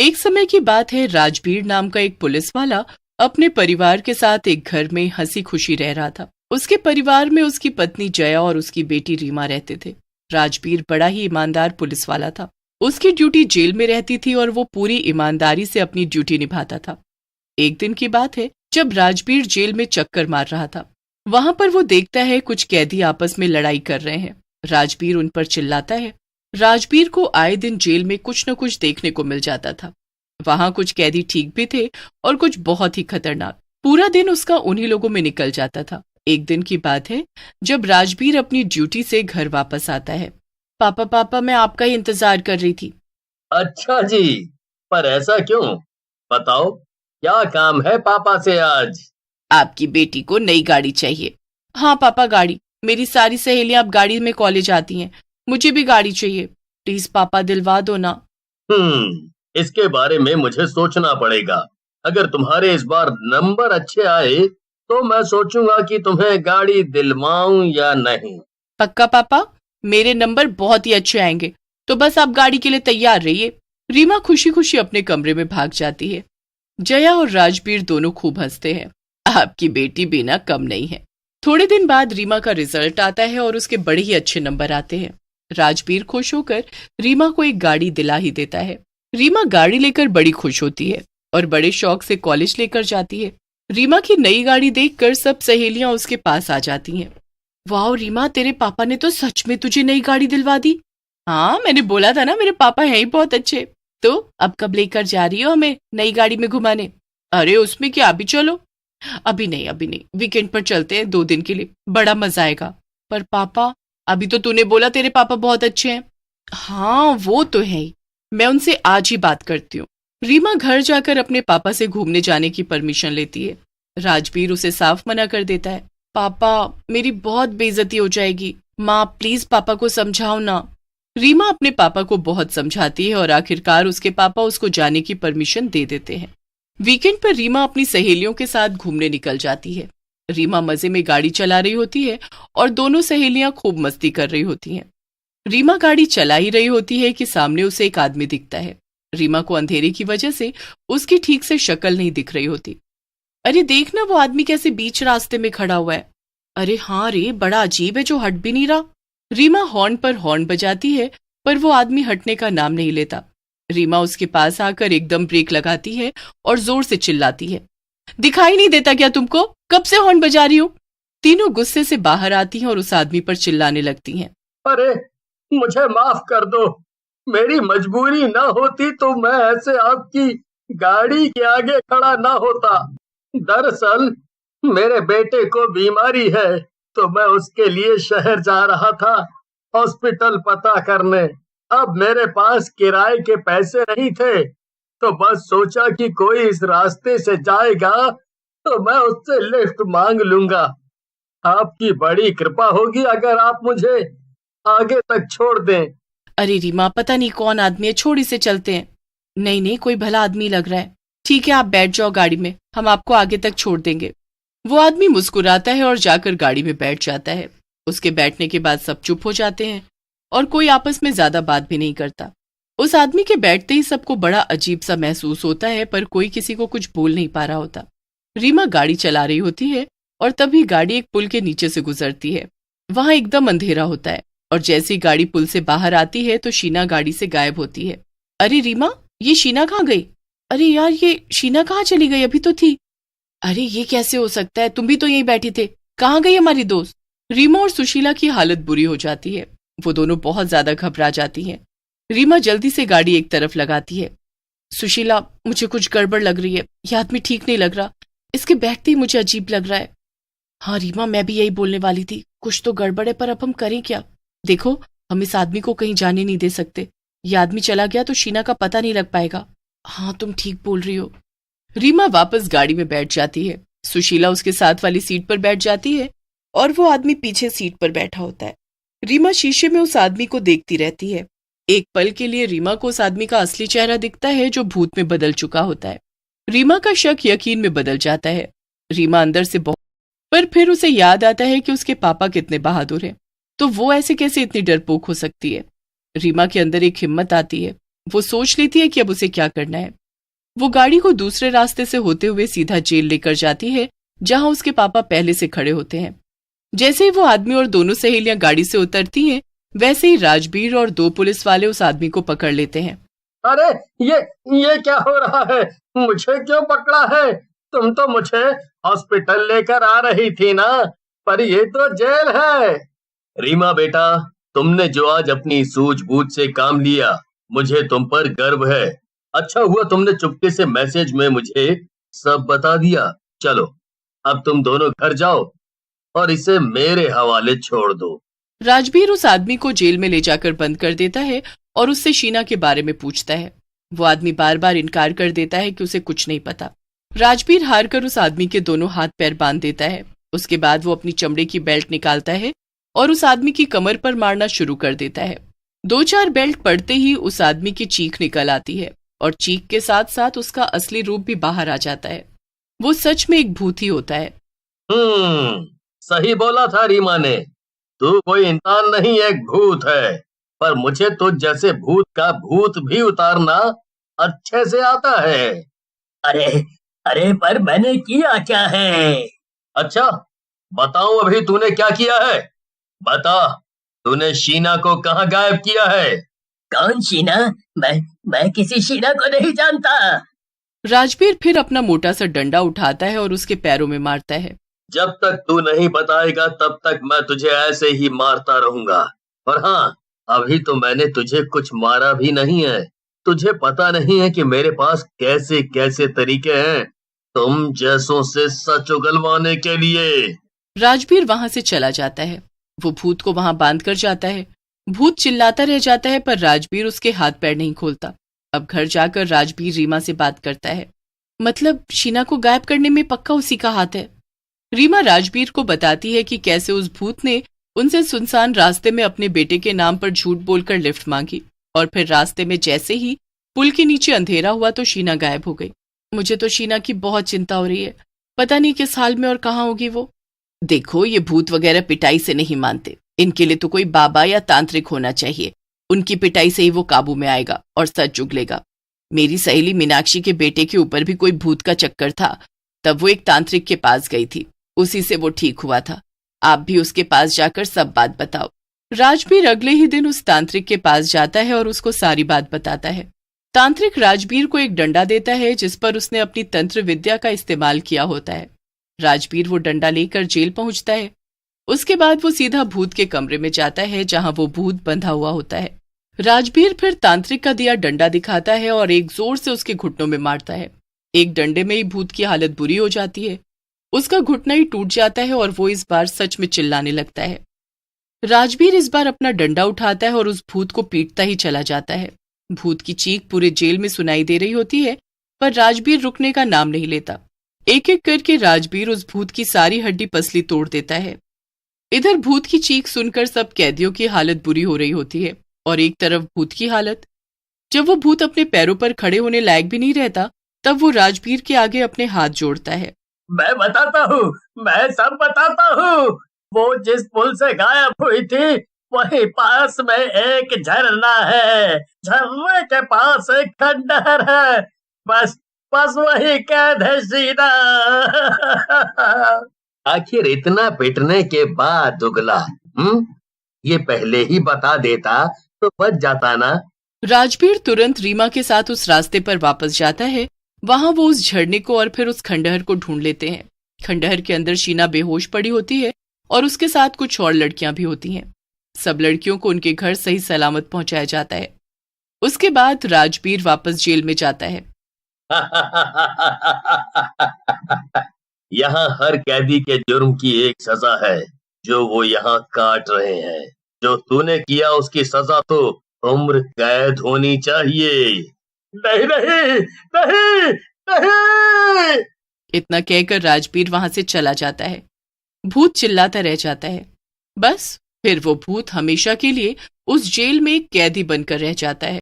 एक समय की बात है, राजबीर नाम का एक पुलिस वाला अपने परिवार के साथ एक घर में हंसी खुशी रह रहा था। उसके परिवार में उसकी पत्नी जया और उसकी बेटी रीमा रहते थे। राजबीर बड़ा ही ईमानदार पुलिस वाला था। उसकी ड्यूटी जेल में रहती थी और वो पूरी ईमानदारी से अपनी ड्यूटी निभाता था। एक दिन की बात है, जब राजबीर जेल में चक्कर मार रहा था, वहां पर वो देखता है कुछ कैदी आपस में लड़ाई कर रहे हैं। राजबीर उन पर चिल्लाता है। राजबीर को आए दिन जेल में कुछ न कुछ देखने को मिल जाता था। वहां कुछ कैदी ठीक भी थे और कुछ बहुत ही खतरनाक। पूरा दिन उसका उन्हीं लोगों में निकल जाता था। एक दिन की बात है, जब राजबीर अपनी ड्यूटी से घर वापस आता है। पापा पापा, मैं आपका ही इंतजार कर रही थी। अच्छा जी, पर ऐसा क्यों? बताओ, क्या काम है पापा से आज? आपकी बेटी को नई गाड़ी चाहिए। हाँ पापा, गाड़ी। मेरी सारी सहेलियां अब गाड़ी में कॉलेज आती हैं, मुझे भी गाड़ी चाहिए। प्लीज पापा, दिलवा दो ना। इसके बारे में मुझे सोचना पड़ेगा। अगर तुम्हारे इस बार नंबर अच्छे आए तो मैं सोचूंगा कि तुम्हें गाड़ी दिलवाऊं या नहीं। पक्का पापा? मेरे नंबर बहुत ही अच्छे आएंगे, तो बस आप गाड़ी के लिए तैयार रहिए। रीमा खुशी खुशी अपने कमरे में भाग जाती है। जया और राजबीर दोनों खूब हंसते हैं। आपकी बेटी भी ना कम नहीं है। थोड़े दिन बाद रीमा का रिजल्ट आता है और उसके बड़े ही अच्छे नंबर आते हैं। राजबीर खुश होकर रीमा को एक गाड़ी दिला ही देता है। रीमा गाड़ी लेकर बड़ी खुश होती है और बड़े शौक से कॉलेज लेकर जाती है। रीमा की नई गाड़ी देखकर सब सहेलियां उसके पास आ जाती हैं। वाह रीमा, तेरे पापा ने तो सच में तुझे नई गाड़ी दिलवा दी। हाँ, मैंने बोला था ना, मेरे पापा हैं ही बहुत अच्छे। तो अब कब लेकर जा रही हो हमें नई गाड़ी में घुमाने? अरे उसमें क्या, अभी चलो। अभी नहीं, वीकेंड पर चलते हैं 2 दिन के लिए, बड़ा मजा आएगा। पर पापा, अभी तो तूने बोला तेरे पापा बहुत अच्छे हैं। हाँ वो तो है ही, मैं उनसे आज ही बात करती हूँ। रीमा घर जाकर अपने पापा से घूमने जाने की परमिशन लेती है। राजबीर उसे साफ मना कर देता है। पापा, मेरी बहुत बेइज्जती हो जाएगी। माँ प्लीज पापा को समझाओ ना। रीमा अपने पापा को बहुत समझाती है और आखिरकार उसके पापा उसको जाने की परमिशन दे देते हैं। वीकेंड पर रीमा अपनी सहेलियों के साथ घूमने निकल जाती है। रीमा मजे में गाड़ी चला रही होती है और दोनों सहेलियां खूब मस्ती कर रही होती हैं। रीमा गाड़ी चला ही रही होती है कि सामने उसे एक आदमी दिखता है। रीमा को अंधेरे की वजह से उसकी ठीक से शक्ल नहीं दिख रही होती। अरे देखना, वो आदमी कैसे बीच रास्ते में खड़ा हुआ है। अरे हाँ रे, बड़ा अजीब है जो हट भी नहीं रहा। रीमा हॉर्न पर हॉर्न बजाती है, पर वो आदमी हटने का नाम नहीं लेता। रीमा उसके पास आकर एकदम ब्रेक लगाती है और जोर से चिल्लाती है। दिखाई नहीं देता क्या तुमको? कब से हॉर्न बजा रही हो? तीनों गुस्से से बाहर आती हैं और उस आदमी पर चिल्लाने लगती हैं। अरे मुझे माफ कर दो, मेरी मजबूरी ना होती तो मैं ऐसे आपकी गाड़ी के आगे खड़ा ना होता। दरअसल मेरे बेटे को बीमारी है तो मैं उसके लिए शहर जा रहा था हॉस्पिटल पता करने। अब मेरे पास किराए के पैसे नहीं थे तो बस सोचा कि कोई इस रास्ते से जाएगा तो मैं उससे लिफ्ट मांग लूंगा। आपकी बड़ी कृपा होगी अगर आप मुझे आगे तक छोड़ दें। अरे रीमा, पता नहीं कौन आदमी है, छोड़ इसे, चलते हैं। नहीं, कोई भला आदमी लग रहा है। ठीक है, आप बैठ जाओ गाड़ी में, हम आपको आगे तक छोड़ देंगे। वो आदमी मुस्कुराता है और जाकर गाड़ी में बैठ जाता है। उसके बैठने के बाद सब चुप हो जाते हैं और कोई आपस में ज्यादा बात भी नहीं करता। उस आदमी के बैठते ही सबको बड़ा अजीब सा महसूस होता है, पर कोई किसी को कुछ बोल नहीं पा रहा होता। रीमा गाड़ी चला रही होती है और तभी गाड़ी एक पुल के नीचे से गुजरती है। वहां एकदम अंधेरा होता है और जैसे ही गाड़ी पुल से बाहर आती है तो शीना गाड़ी से गायब होती है। अरे रीमा, ये शीना कहाँ गई? अरे यार, ये शीना कहाँ चली गई? अभी तो थी। अरे ये कैसे हो सकता है, तुम भी तो यहीं बैठी थे, कहाँ गई हमारी दोस्त? रीमा और सुशीला की हालत बुरी हो जाती है। वो दोनों बहुत ज्यादा घबरा जाती हैं। रीमा जल्दी से गाड़ी एक तरफ लगाती है। सुशीला, मुझे कुछ गड़बड़ लग रही है, ये आदमी ठीक नहीं लग रहा, इसके बैठते ही मुझे अजीब लग रहा है। हाँ रीमा, मैं भी यही बोलने वाली थी, कुछ तो गड़बड़ है, पर अब हम करें क्या? देखो, हम इस आदमी को कहीं जाने नहीं दे सकते। ये आदमी चला गया तो शीना का पता नहीं लग पाएगा। हाँ तुम ठीक बोल रही हो। रीमा वापस गाड़ी में बैठ जाती है। सुशीला उसके साथ वाली सीट पर बैठ जाती है और वो आदमी पीछे सीट पर बैठा होता है। रीमा शीशे में उस आदमी को देखती रहती है। एक पल के लिए रीमा को उस आदमी का असली चेहरा दिखता है जो भूत में बदल चुका होता है। रीमा का शक यकीन में बदल जाता है। रीमा अंदर से बहुत, पर फिर उसे याद आता है कि उसके पापा कितने बहादुर हैं, तो वो ऐसे कैसे इतनी डरपोक हो सकती है। रीमा के अंदर एक हिम्मत आती है वो सोच लेती है कि अब उसे क्या करना है। वो गाड़ी को दूसरे रास्ते से होते हुए सीधा जेल लेकर जाती है, जहां उसके पापा पहले से खड़े होते हैं। जैसे ही वो आदमी और दोनों सहेलियां गाड़ी से उतरती हैं, वैसे ही राजबीर और 2 पुलिस वाले उस आदमी को पकड़ लेते हैं। अरे ये क्या हो रहा है? मुझे क्यों पकड़ा है? तुम तो मुझे हॉस्पिटल लेकर आ रही थी ना, पर ये तो जेल है। रीमा बेटा, तुमने जो आज अपनी सूझबूझ से काम लिया, मुझे तुम पर गर्व है। अच्छा हुआ तुमने चुपके से मैसेज में मुझे सब बता दिया। चलो अब तुम दोनों घर जाओ और इसे मेरे हवाले छोड़ दो। राजबीर उस आदमी को जेल में ले जाकर बंद कर देता है और उससे शीना के बारे में पूछता है। वो आदमी बार बार इनकार कर देता है कि उसे कुछ नहीं पता। राजबीर हार कर उस आदमी के दोनों हाथ पैर बांध देता है। उसके बाद वो अपनी चमड़े की बेल्ट निकालता है और उस आदमी की कमर पर मारना शुरू कर देता है। 2-4 बेल्ट पड़ते ही उस आदमी की चीख निकल आती है और चीख के साथ साथ उसका असली रूप भी बाहर आ जाता है। वो सच में एक भूत ही होता है। सही बोला था रीमा ने। तू कोई इंसान नहीं, एक भूत है। पर मुझे तो जैसे भूत का भूत भी उतारना अच्छे से आता है। अरे अरे पर मैंने किया क्या है? अच्छा बताऊं अभी तूने क्या किया है? बता, तूने शीना को कहाँ गायब किया है? कौन शीना? मैं किसी शीना को नहीं जानता। राजबीर फिर अपना मोटा सा डंडा उठाता है और उसके पैरों में मारता है। जब तक तू नहीं बताएगा तब तक मैं तुझे ऐसे ही मारता रहूंगा। और हाँ, अभी तो मैंने तुझे कुछ मारा भी नहीं है। तुझे पता नहीं है कि मेरे पास कैसे कैसे तरीके हैं तुम जैसों से सच उगलवाने के लिए। राजबीर वहां से चला जाता है। वो भूत को वहां बांध कर जाता है। भूत चिल्लाता रह जाता है पर राजबीर उसके हाथ पैर नहीं खोलता। अब घर जाकर राजबीर रीमा से बात करता है। मतलब शीना को गायब करने में पक्का उसी का हाथ है। रीमा राजबीर को बताती है कि कैसे उस भूत ने उनसे सुनसान रास्ते में अपने बेटे के नाम पर झूठ बोलकर लिफ्ट मांगी और फिर रास्ते में जैसे ही पुल के नीचे अंधेरा हुआ तो शीना गायब हो गई। मुझे तो शीना की बहुत चिंता हो रही है। पता नहीं किस हाल में और कहाँ होगी वो। देखो, ये भूत वगैरह पिटाई से नहीं मानते। इनके लिए तो कोई बाबा या तांत्रिक होना चाहिए। उनकी पिटाई से ही वो काबू में आएगा और सच उगलेगा। मेरी सहेली मीनाक्षी के बेटे के ऊपर भी कोई भूत का चक्कर था, तब वो एक तांत्रिक के पास गई थी, उसी से वो ठीक हुआ था। आप भी उसके पास जाकर सब बात बताओ। राजबीर अगले ही दिन उस तांत्रिक के पास जाता है और उसको सारी बात बताता है। तांत्रिक राजबीर को एक डंडा देता है जिस पर उसने अपनी तंत्र विद्या का इस्तेमाल किया होता है। राजबीर वो डंडा लेकर जेल पहुंचता है। उसके बाद वो सीधा भूत के कमरे में जाता है जहां वो भूत बंधा हुआ होता है। राजबीर फिर तांत्रिक का दिया डंडा दिखाता है और एक जोर से उसके घुटनों में मारता है। एक डंडे में ही भूत की हालत बुरी हो जाती है। उसका घुटना ही टूट जाता है और वो इस बार सच में चिल्लाने लगता है। राजबीर इस बार अपना डंडा उठाता है और उस भूत को पीटता ही चला जाता है। भूत की चीख पूरे जेल में सुनाई दे रही होती है, पर राजबीर रुकने का नाम नहीं लेता। एक एक करके राजबीर उस भूत की सारी हड्डी पसली तोड़ देता है। इधर भूत की चीख सुनकर सब कैदियों की हालत बुरी हो रही होती है और एक तरफ भूत की हालत। जब वो भूत अपने पैरों पर खड़े होने लायक भी नहीं रहता, तब वो राजबीर के आगे अपने हाथ जोड़ता है। मैं बताता हूँ, मैं सब बताता हूँ। वो जिस पुल से गायब हुई थी वही पास में एक झरना है। झरने के पास एक खंडहर है। बस वही कैद है शीना। आखिर इतना पिटने के बाद उगला, ये पहले ही बता देता तो बच जाता ना। राजबीर तुरंत रीमा के साथ उस रास्ते पर वापस जाता है। वहां वो उस झरने को और फिर उस खंडहर को ढूंढ लेते हैं। खंडहर के अंदर शीना बेहोश पड़ी होती है और उसके साथ कुछ और लड़कियां भी होती हैं। सब लड़कियों को उनके घर सही सलामत पहुंचाया जाता है। उसके बाद राजबीर वापस जेल में जाता है। यहाँ हर कैदी के जुर्म की एक सजा है जो वो यहाँ काट रहे हैं। जो तूने किया उसकी सजा तो उम्र कैद होनी चाहिए। नहीं नहीं नहीं नहीं। इतना कहकर राजबीर वहां से चला जाता है। भूत चिल्लाता रह जाता है। बस फिर वो भूत हमेशा के लिए उस जेल में एक कैदी बनकर रह जाता है।